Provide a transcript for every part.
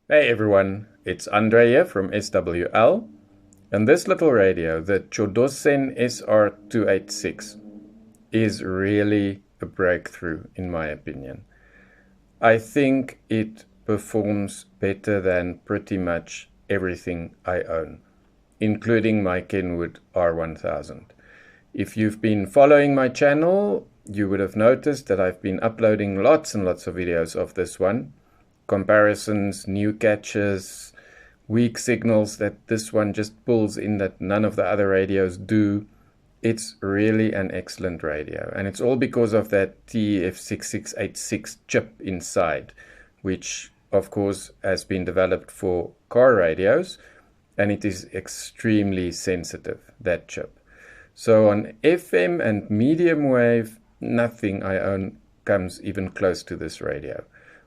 Hey everyone, it's Andre here from SWL, and this little radio, the Qodosen SR-286, is really a breakthrough in my opinion. I think it performs better than pretty much everything I own, including my Kenwood R1000. If you've been following my channel, you would have noticed that I've been uploading lots and lots of videos of this one. Comparisons, new catches, weak signals that this one just pulls in that none of the other radios do. It's really an excellent radio, and it's all because of that TF6686 chip inside, which of course has been developed for car radios, and it is extremely sensitive, that chip. So on FM and medium wave, nothing I own comes even close to this radio.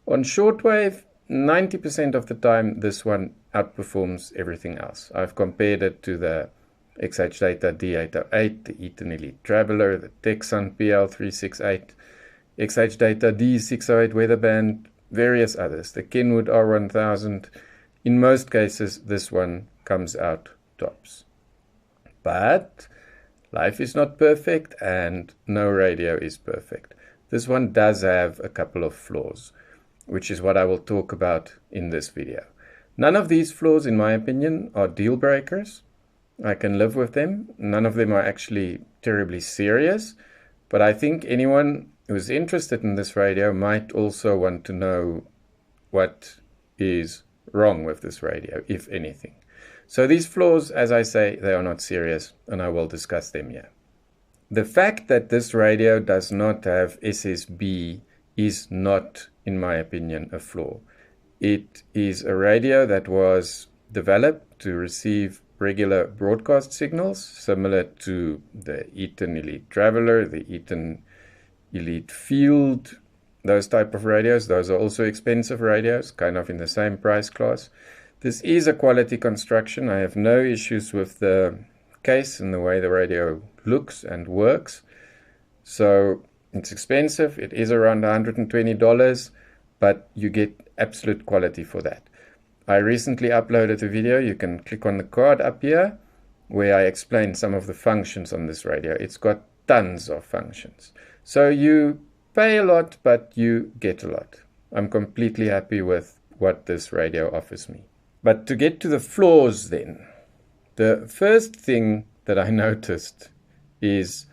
On shortwave, 90% of the time, this one outperforms everything else. I've compared it to the XHDATA D-808, the Eton Elite Traveler, the Tecsun PL-368, XHDATA D-608 weather band, various others, the Kenwood R1000. In most cases, this one comes out tops. But life is not perfect and no radio is perfect. This one does have a couple of flaws, which is what I will talk about in this video. None of these flaws, in my opinion, are deal breakers. I can live with them. None of them are actually terribly serious, but I think anyone who's interested in this radio might also want to know what is wrong with this radio, if anything. So these flaws, as I say, they are not serious, and I will discuss them here. The fact that this radio does not have SSB is not, in my opinion, a flaw. It is a radio that was developed to receive regular broadcast signals, similar to the Eton Elite Traveler, the Eton Elite Field, those type of radios. Those are also expensive radios, kind of in the same price class. This is a quality construction. I have no issues with the case and the way the radio looks and works. So it's expensive. It is around $120, but you get absolute quality for that. I recently uploaded a video. You can click on the card up here where I explain some of the functions on this radio. It's got tons of functions. So you pay a lot, but you get a lot. I'm completely happy with what this radio offers me. But to get to the flaws then, the first thing that I noticed is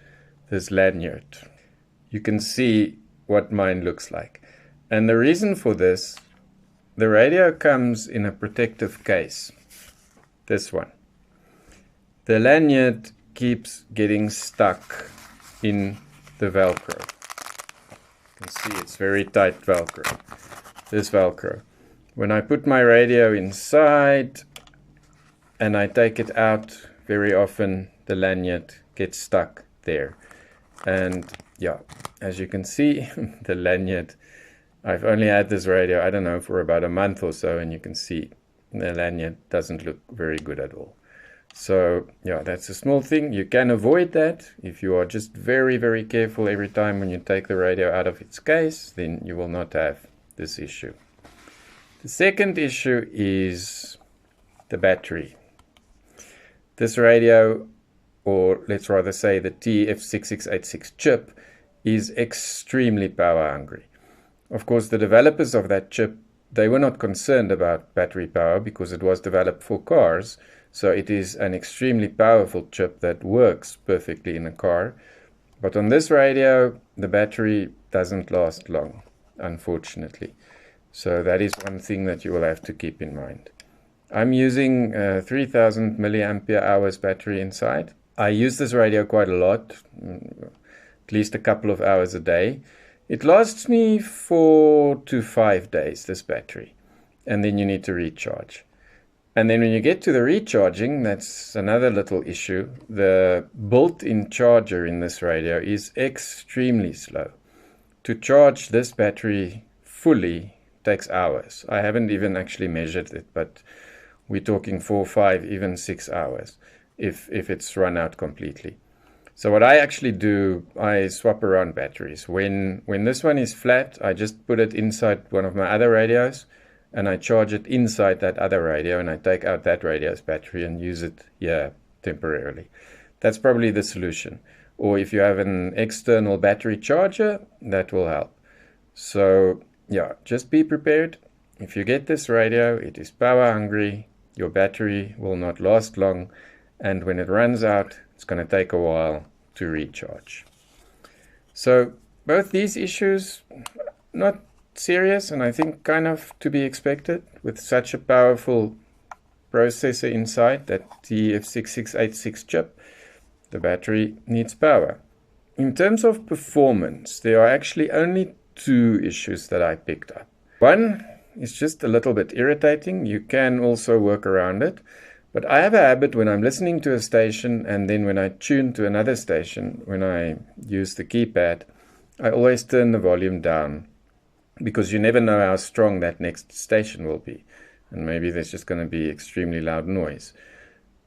this lanyard. You can see what mine looks like. And the reason for this, the radio comes in a protective case. This one. The lanyard keeps getting stuck in the Velcro. You can see it's very tight Velcro. This Velcro. When I put my radio inside and I take it out, very often the lanyard gets stuck there. And yeah, as you can see, the lanyard, I've only had this radio, I don't know, for about a month or so, and you can see the lanyard doesn't look very good at all. So yeah, that's a small thing. You can avoid that if you are just very, very careful every time when you take the radio out of its case, then you will not have this issue. The second issue is the battery. This radio, or let's rather say the TF6686 chip, is extremely power hungry. Of course, the developers of that chip, they were not concerned about battery power because it was developed for cars. So it is an extremely powerful chip that works perfectly in a car. But on this radio, the battery doesn't last long, unfortunately. So that is one thing that you will have to keep in mind. I'm using 3000 milliampere hours battery inside. I use this radio quite a lot, at least a couple of hours a day. It lasts me 4 to 5 days, this battery, and then you need to recharge. And then when you get to the recharging, that's another little issue. The built-in charger in this radio is extremely slow. To charge this battery fully takes hours. I haven't even actually measured it, but we're talking 4, 5, even 6 hours if it's run out completely. So what I actually do, I swap around batteries. When this one is flat, I just put it inside one of my other radios, and I charge it inside that other radio, and I take out that radio's battery and use it here temporarily. That's probably the solution. Or if you have an external battery charger, that will help. So yeah, just be prepared. If you get this radio, it is power hungry, your battery will not last long, and when it runs out, it's going to take a while to recharge. So both these issues, not serious, and I think kind of to be expected with such a powerful processor inside, that TF6686 chip. The battery needs power. In terms of performance, there are actually only two issues that I picked up. One is just a little bit irritating. You can also work around it. But I have a habit when I'm listening to a station, and then when I tune to another station, when I use the keypad, I always turn the volume down, because you never know how strong that next station will be. And maybe there's just going to be extremely loud noise.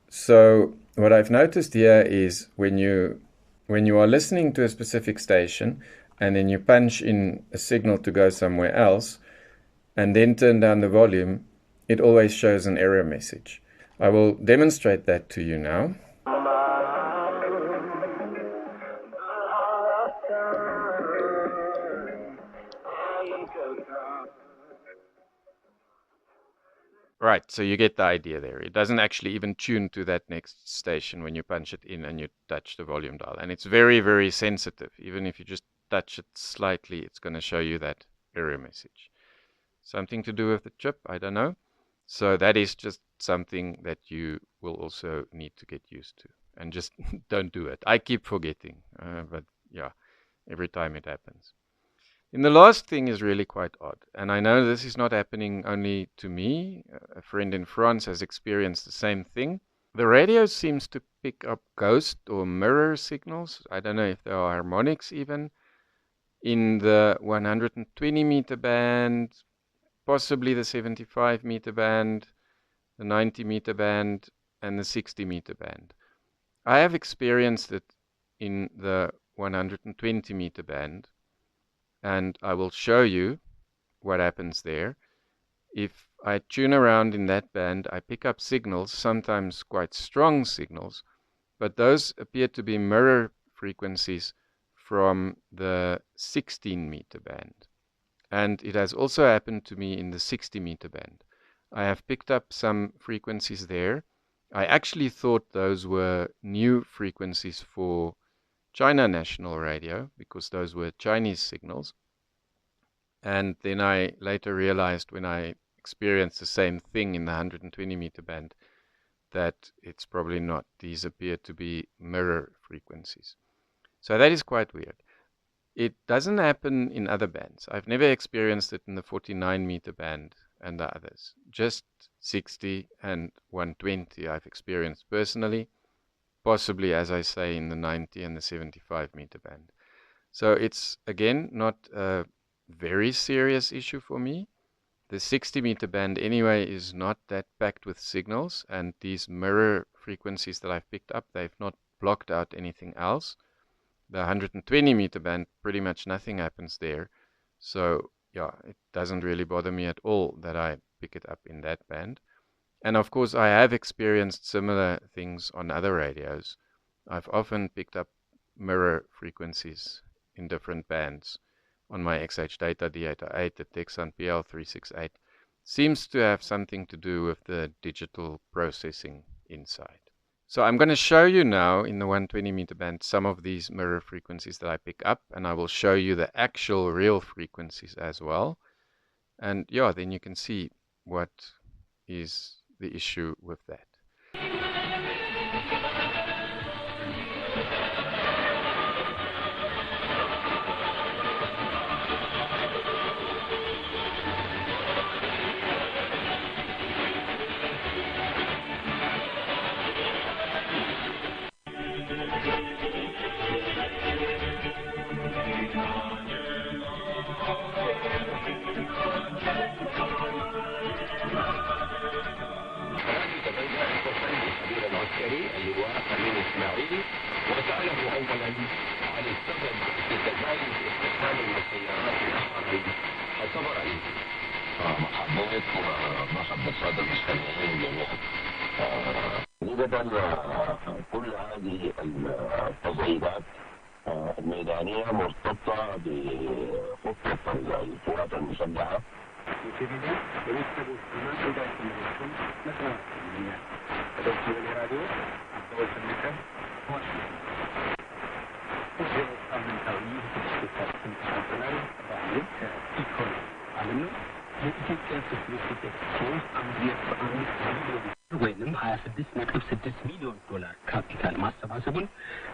So what I've noticed here is when you are listening to a specific station and then you punch in a signal to go somewhere else and then turn down the volume, it always shows an error message. I will demonstrate that to you now. Right, so you get the idea there. It doesn't actually even tune to that next station when you punch it in and you touch the volume dial. And it's very, very sensitive. Even if you just touch it slightly, it's going to show you that error message. Something to do with the chip, I don't know. So that is just something that you will also need to get used to. And just don't do it. I keep forgetting, but yeah, every time it happens. And the last thing is really quite odd, and I know this is not happening only to me. A friend in France has experienced the same thing. The radio seems to pick up ghost or mirror signals. I don't know if there are harmonics even in the 120 meter band, possibly the 75 meter band, the 90 meter band, and the 60 meter band. I have experienced it in the 120 meter band, and I will show you what happens there. If I tune around in that band, I pick up signals, sometimes quite strong signals, but those appear to be mirror frequencies from the 16 meter band. And it has also happened to me in the 60 meter band. I have picked up some frequencies there. I actually thought those were new frequencies for China National Radio, because those were Chinese signals. And then I later realized, when I experienced the same thing in the 120 meter band, that it's probably not. These appear to be mirror frequencies. So that is quite weird. It doesn't happen in other bands. I've never experienced it in the 49 meter band and the others. Just 60 and 120 I've experienced personally. Possibly, as I say, in the 90 and the 75 meter band. So it's, again, not a very serious issue for me. The 60 meter band anyway is not that packed with signals, and these mirror frequencies that I've picked up, they've not blocked out anything else. The 120 meter band, pretty much nothing happens there. So yeah, it doesn't really bother me at all that I pick it up in that band. And of course, I have experienced similar things on other radios. I've often picked up mirror frequencies in different bands on my XHDATA D-808, the Tecsun PL-368. Seems to have something to do with the digital processing inside. So I'm going to show you now in the 120 meter band some of these mirror frequencies that I pick up, and I will show you the actual real frequencies as well. And yeah, then you can see what is the issue with that. السادة المستمعين جميعا. بدأ كل هذه التصعيدات الميدانية مرتبطة بخطة القوات المسلحة. ወይም 26.6 ሚሊዮን ዶላር ካፒታል ማሰባሰቡን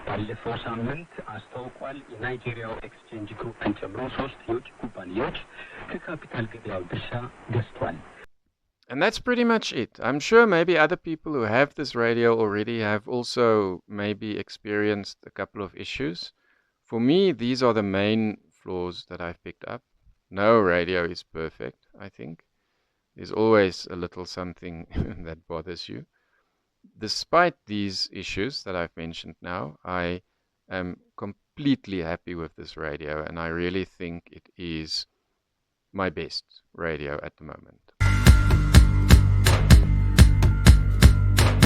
ባለፈው ሳምንት አስታውቋል። የናይጄሪያው ኤክስቼንጅ ግሩፕን ጨምሮ 3 የውጭ ኩባንያዎች ከካፒታል ገበያው ድርሻ ገዝቷል። And that's pretty much it. I'm sure maybe other people who have this radio already have also maybe experienced a couple of issues. For me, these are the main flaws that I've picked up. No radio is perfect, I think. There's always a little something that bothers you. Despite these issues that I've mentioned now, I am completely happy with this radio, and I really think it is my best radio at the moment.